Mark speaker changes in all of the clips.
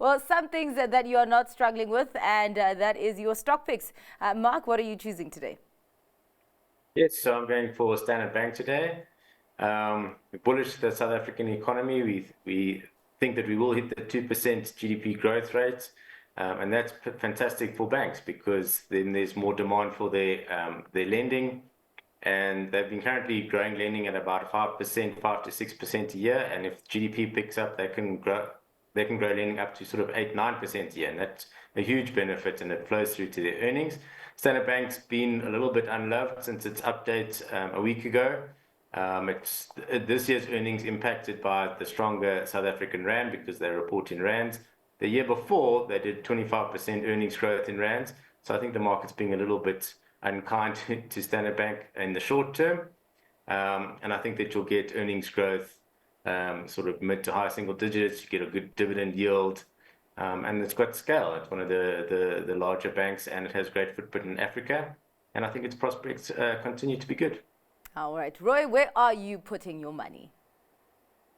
Speaker 1: Well, some things that you are not struggling with, and that is your stock picks. Mark, what are you choosing today?
Speaker 2: Yes, so I'm going for Standard Bank today. We're bullish the South African economy. We think that we will hit the 2% GDP growth rate, and that's fantastic for banks because then there's more demand for their lending, and they've been currently growing lending at about 5%, 5 to 6% a year. And if GDP picks up, they can grow lending up to sort of 8, 9% a year, and that's a huge benefit, and it flows through to their earnings. Standard Bank's been a little bit unloved since its update a week ago. It's this year's earnings impacted by the stronger South African rand because they report in rands. The year before, they did 25% earnings growth in rands. So I think the market's being a little bit unkind to Standard Bank in the short term. And I think that you'll get earnings growth sort of mid to high single digits. You get a good dividend yield. And it's got scale. It's one of the larger banks, and it has great footprint in Africa. And I think its prospects continue to be good.
Speaker 1: All right. Roy, where are you putting your money?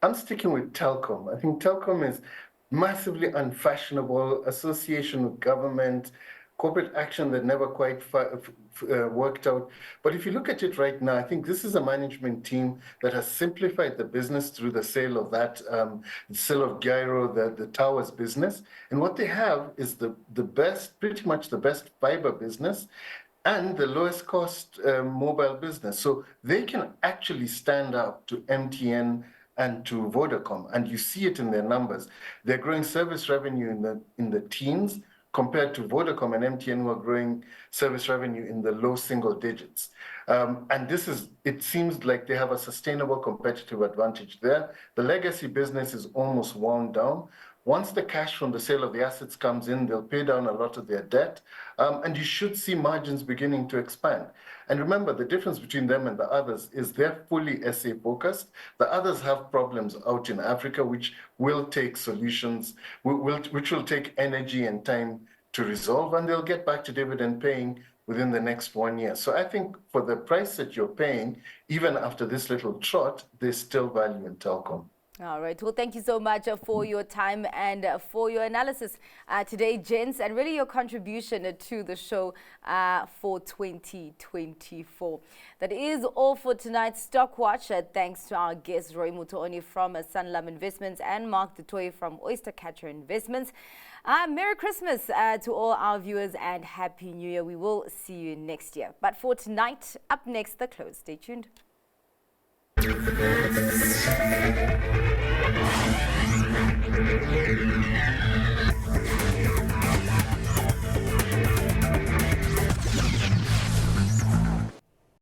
Speaker 3: I'm sticking with Telkom. I think Telkom is massively unfashionable, association with government, corporate action that never quite worked out. But if you look at it right now, I think this is a management team that has simplified the business through the sale of sale of Gyro, the towers business. And what they have is the best, pretty much the best fiber business and the lowest cost mobile business. So they can actually stand up to MTN and to Vodacom, and you see it in their numbers. They're growing service revenue in the teens compared to Vodacom and MTN, who are growing service revenue in the low single digits. And it seems like they have a sustainable competitive advantage there. The legacy business is almost wound down. Once the cash from the sale of the assets comes in, they'll pay down a lot of their debt, and you should see margins beginning to expand. And remember, the difference between them and the others is they're fully SA focused. The others have problems out in Africa, which will take solutions, which will take energy and time to resolve, and they'll get back to dividend paying within the next 1 year. So I think for the price that you're paying, even after this little trot, there's still value in Telkom.
Speaker 1: All right. Well, thank you so much for your time and for your analysis today, gents, and really your contribution to the show for 2024. That is all for tonight's Stock Watch. Thanks to our guests, Mutooni from Sanlam Investments and Mark Du Toit from Oyster Catcher Investments. Merry Christmas to all our viewers and Happy New Year. We will see you next year. But for tonight, up next, The Close. Stay tuned.